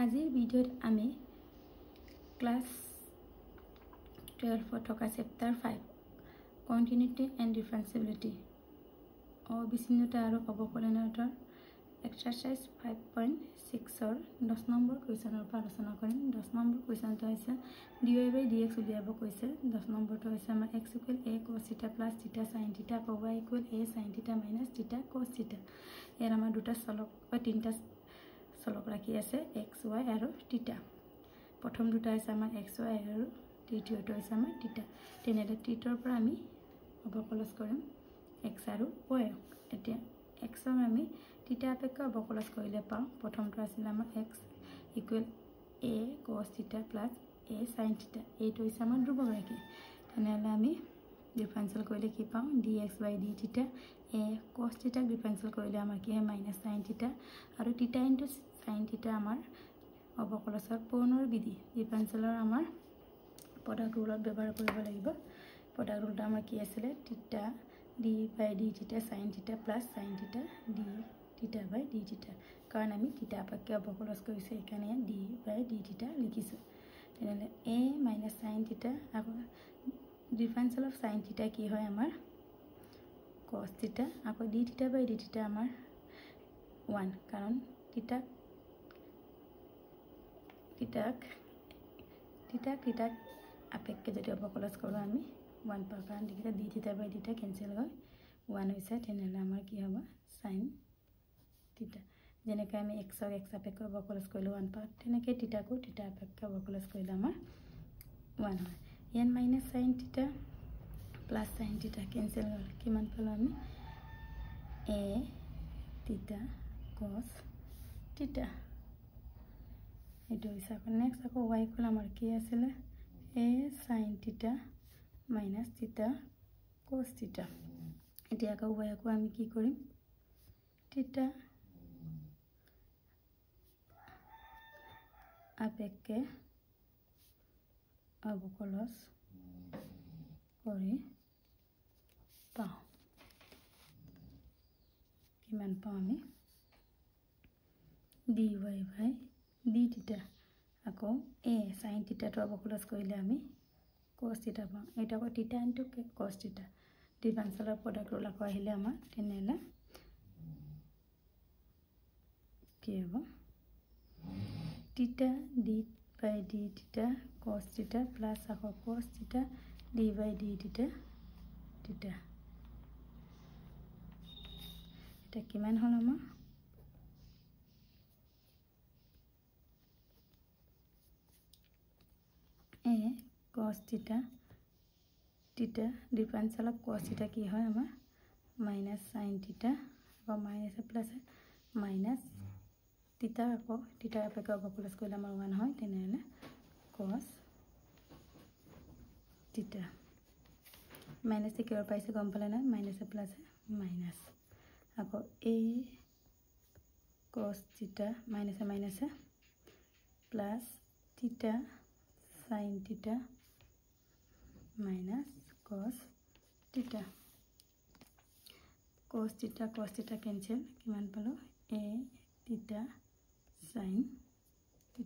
আজিৰ ভিডিঅ'ত আমি ক্লাছ 12 থকা চেপ্টাৰ 5 কন্টিনিউটি এণ্ড ডিফাৰেন্সিবিলিটি অবিচ্ছিন্নতা আৰু অৱকলনৰ এক্সাৰসাইজ 5.6 10 নম্বৰ কুৱেশ্যনৰ পৰা আলোচনা কৰিম 10 নম্বৰ কুৱেশ্যনটো হৈছে dy by dx উলিয়াব কৈছে 10 নম্বৰটো হৈছে আমাৰ x = a cos θ plus θ sin θ আকৌ y = a sin θ minus θ cos θ ইয়াৰ আমাৰ দুটা চলক বা তিনটা চলক ৰাখি আছে x y আৰু θ প্ৰথম দুটা আছে আমাৰ x y আৰু দ্বিতীয়টো হৈছে আমাৰ θ তেনেহলে θ ৰ পৰা আমি অৱকলন কৰিম x আৰু y এতিয়া x ৰ আমি θ অপেক্ষা অৱকলন কৰিলে পাওঁ প্ৰথমটো আছিল আমাৰ x = a cos θ plus a sin θ এইটো হৈছে আমাৰ ধ্ৰুবক ৰাশি তেনেহলে আমি ডিফাৰেন্সিয়েল কৰিলে কি পাওঁ dx by dθ a cos θ differential কৰিলে আমাৰ কি হয় minus sin θ আৰু θ into sin θ আমাৰ অৱকলনৰ পুনৰ বিধি ডিফাৰেন্সিয়েলৰ আমাৰ প্ৰডাক্ট ৰুলত ব্যৱহাৰ কৰিব লাগিব প্ৰডাক্ট ৰুলটো আমাৰ কি আছিল θ d by dθ sin θ plus sin θ d θ by dθ কাৰণ আমি θ অপেক্ষা অৱকলন কৰিছো এখানে d by dθ লিখিছো তেনেহলে a minus sin θ আকৌ ডিফাৰেন্সিয়েল অফ sin θ কি হয় আমাৰ cos θ আকৌ dθ by dθ আমাৰ 1 কাৰণ θ আপেক্ষে যদি অৱকলন কৰো আমি 1 পাওঁ কাৰণ dθ by dθ কেনসেল হয় 1 হৈছে তেনেহলে আমাৰ কি হ'ব sin θ যেনেকৈ আমি x ক x আপেক্ষে অৱকলন কৰিলে 1 পাওঁ তেনেকৈ θ কো θ আপেক্ষে অৱকলন কৰিলে আমাৰ 1 হয় ইয়াত minus sin θ plus sin θ cancel হ'ল কিমান পালো আমি a θ cos θ এইটো হৈছে আকৌ নেক্সট আকৌ y কল আমাৰ কি আছিল a sin θ minus θ cos θ এতিয়া আকৌ y কো আমি কি কৰিম θ আপেক্ষে অৱকলন কৰি পাওঁ কিমান পাওঁ আমি dy by dθ আকৌ a sin θ টো অৱকলন কৰিলে আমি cos θ পাওঁ এটা আকৌ θ into cos θ ডিফাৰেন্সিয়েলৰ প্ৰডাক্ট ৰুল আকৌ আহিলে আমাৰ তেনেহলে কি হ'ব θ d by dθ cos θ plus আকৌ cos θ d by dθ θ এটা কিমান হ'ল আমাৰ a cos θ differential of cos θ কি হয় আমাৰ minus sin θ আকৌ minus plus minus θ আকৌ θ অপেক্ষা অৱকলন কৰিলে আমাৰ 1 হয় তেনেহলে cos θ minus কি কিয় পাইছে গম পালে না minus plus minus আকৌ a cos θ minus plus θ sin θ minus cos θ cos θ cancel কিমান পালো a θ sin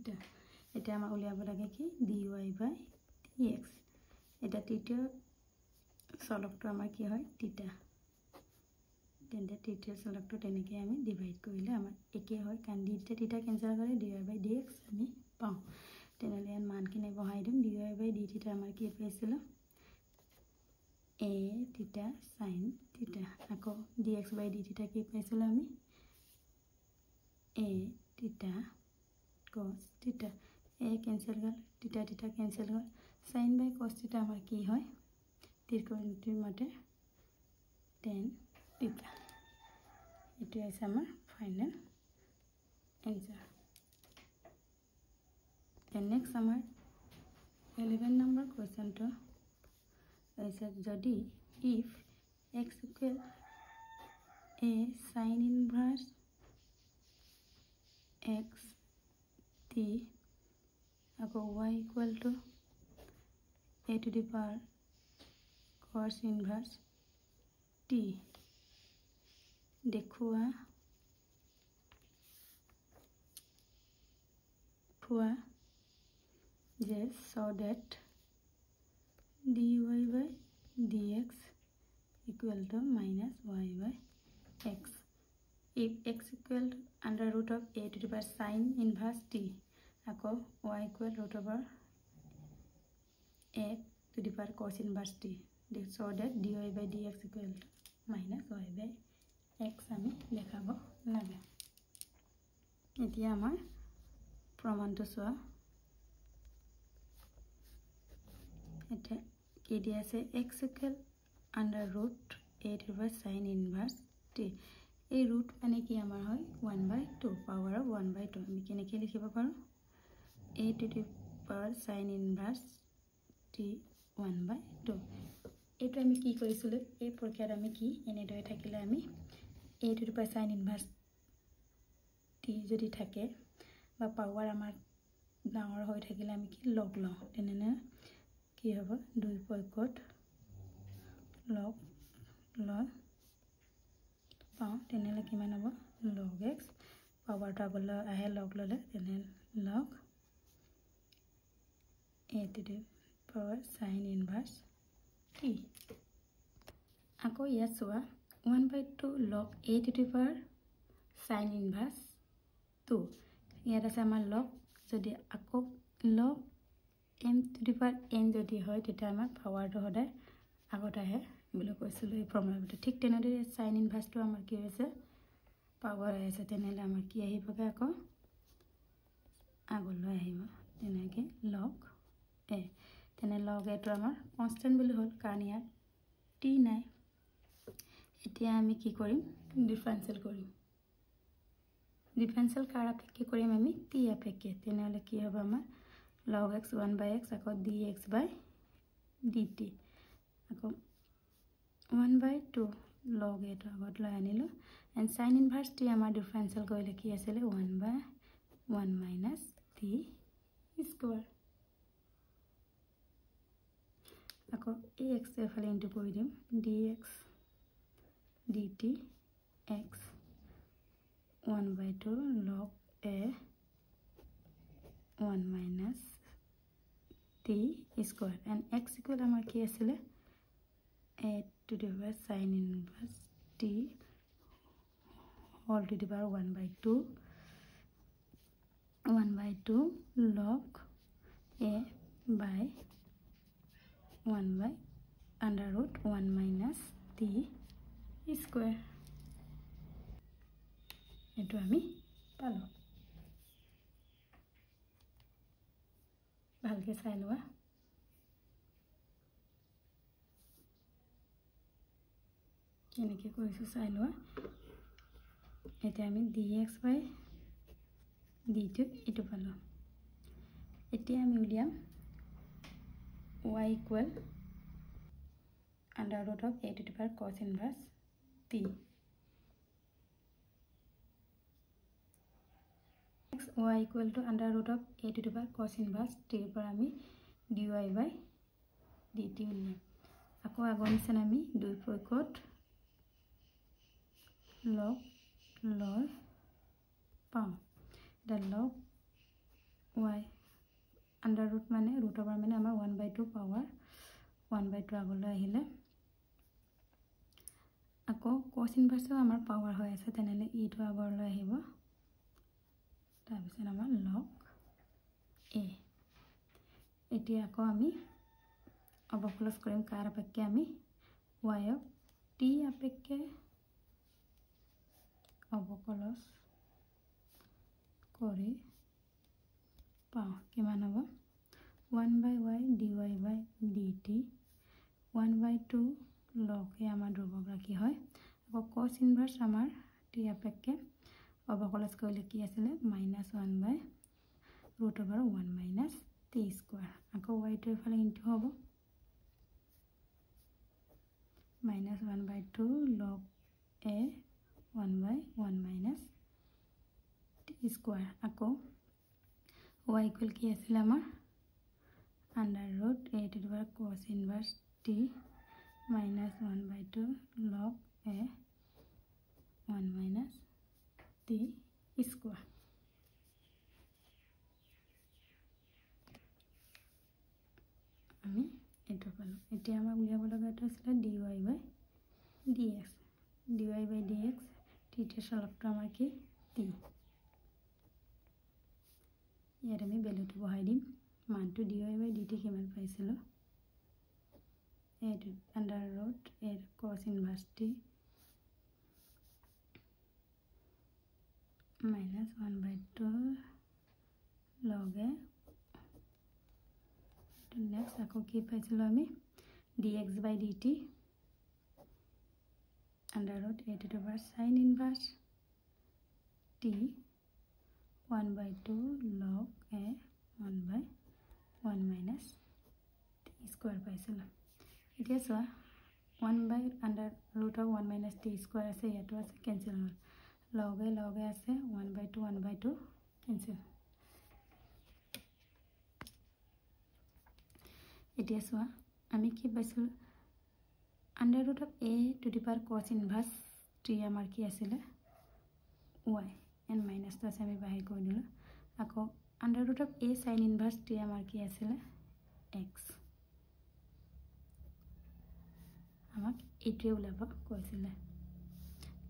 θ এটা আমাৰ উলিয়াব লাগে কি dy by dx এটা তৃতীয় চলকটো আমাৰ কি হয় θ তেন্তে তৃতীয় চলকটো তেনেকৈ আমি ডিভাইড কৰিলে আমাৰ একে হয় কাৰণ dθ কেনসেল কৰে dy by dx আমি পাওঁ তেনেহলে ইয়াৰ মানখিনি বহাই দিম dy by dθ আমাৰ কি পাইছিল a θ sin θ আকৌ dx by dθ কি পাইছিল আমি a θ cos θ a কেনসেল গল θ কেনসেল গল sin by cos θ আমাৰ কি হয় ত্ৰিকোণমিতিৰ মতে tan θ এটো আছে আমাৰ ফাইনাল এনসাৰ নেক্সট আমাৰ 11 নম্বৰ কোৱেশ্চনটো হৈছে যদি if x equal a sin inverse x t আকৌ y equal to a to the power cos inverse t দেখুৱা thua je so that dy by dx equal to minus y by x. If x equal to under root of a to the power sin inverse t, ako y equal root over a to the power cos inverse t, so that dy by dx equal to minus y by x আমি দেখাব লাগে। এতিয়া আমাৰ প্ৰমাণটো চোৱা। এটা কি দিয়া আছে x equal under root a to the power sin inverse t। এই root মানে কি আমাৰ হয় 1/2 power of 1/2। আমি কেনেকৈ লিখিব পাৰোঁ a to the power sin inverse t 1/2। এইটো আমি কি কৰিছিলোঁ এই প্ৰক্ৰিয়াত আমি কি এনেদৰে থাকিলে আমি a to the power sin inverse t যদি থাকে বা পাৱাৰ আমাৰ ডাঙৰ হৈ থাকিলে আমি কি লগ লওঁ, তেনে কি হ'ব দুই পক্ষত লগ লয় পাওঁ, তেনেহ'লে কিমান হ'ব log x পাৱাৰটো আগলৈ আহে লগ ল'লে, তেনে log a to the power sin inverse t। আকৌ ইয়াত চোৱা 1/2 log a to the power sin inverse 2। ইয়াত আছে আমাৰ log, যদি আকৌ log m to the power n যদি হয় তেতিয়া আমাৰ পাৱাৰটো সদায় আগত আহে বুলি কৈছিলোঁ এই ফৰ্মুলাটো। ঠিক তেনেদৰে sin ইনভাৰ্সটো আমাৰ কি হৈছে পাৱাৰ আহিছে, তেনেহ'লে আমাৰ কি আহিবগৈ আকৌ আগলৈ আহিব তেনেকৈ log a। তেনে log aটো আমাৰ কনষ্টেণ্ট বুলি হ'ল কাৰণ ইয়াত t নাই। এতিয়া আমি কি কৰিম ডিফাৰেনশিয়েল কৰিম। ডিফাৰেনশিয়েল কাৰ আপেক্ষে কৰিম আমি t আপেক্ষে, তেনেহ'লে কি হ'ব আমাৰ log x 1/x আকৌ dx by dt আকৌ 1/2 log a টো আগত লৈ আনিলোঁ এণ্ড sin ইনভাৰ্স t আমাৰ ডিফাৰেনশিয়েল কৰিলে কি আছিলে 1/1 minus t স্কোৱাৰ। আকৌ এই x এফালে ইনটু কৰি দিম dx dt x 1/2 log a 1 minus t square and x equal আমাৰ কি আছিলে a to the power sin inverse t whole to the power 1/2 log a by 1 by under root 1 minus t square। এইটো আমি পালোঁ। ভালকে চাই লোৱা। কেনেকৈ কৰিছোঁ চাই লোৱা। এতিয়া আমি dx by dt এইটো পালোঁ। এতিয়া আমি উলিয়াম y equal under root of a to the power cos inverse t। y equal to under root of a to the power cos inverse t पर आमी dy by dt उलियाम। আকৌ আগৰ নিচিনা আমি দুই পক্ষত log লয় পাওঁ। এটা log y under root মানে root over মানে আমাৰ 1/2 পাৱাৰ 1/2 আগলৈ আহিলে আকৌ cos inverse আমাৰ পাৱাৰ হৈ আছে, তেনেহ'লে ইটো আগলৈ আহিব তাৰপিছত আমাৰ log a। এতিয়া আকৌ আমি অবকলজ কৰিম কাৰ আপেক্ষে আমি y of t আপেক্ষে অবকলজ কৰি পাওঁ কিমান হ'ব 1/y dy by dt 1/2 log a আমাৰ ধ্ৰুৱক হয়। আকৌ cos inverse আমাৰ t আপেক্ষে অবকলজ কৰিলে কি আছিলে -1/√1 minus t square। আকৌ y টো এফালে ইনটু হ'ব -1/2 log a 1/1 minus t square। আকৌ y equal কি আছিলে আমাৰ under root a to the power cos inverse t minus 1/2 log a 1 minus t square। এইটো পালোঁ এতিয়া আমাক উলিয়াব লগাটো আছিলে dy by dx dy by dx তৃতীয় চলকটো আমাৰ কি t ইয়াত আমি ভ্যালুটো বহাই দিম মানটো dy by dt কিমান পাইছিলো এইটো under root a cos inverse t minus 1/2 log a to next আকৌ কি পাইছিলো আমি dx by dt under root a to the power sin inverse t 1/2 log a 1/1 minus t square paisila itia so 1 by under root of 1 minus t square ase yato ase cancel hol log a ase 1/2 cancel itia so ami ki paisil under root of a to the power cos inverse t amar ki asile y n minus to ase ami bahir koi dilu ako under root of a sin inverse t amar ki asile x amak etue ulaba koisile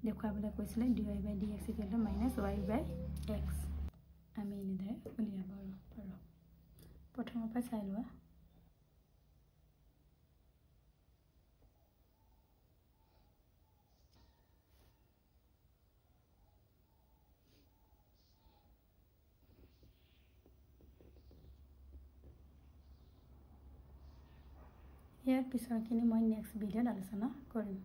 dekhwabole koisile dy by dx equal to minus y by x ami ini dare uliyaba paro prothomo pa sai lua ইয়াৰ পিছৰখিনি মই next ভিডিঅ'ত আলোচনা কৰিম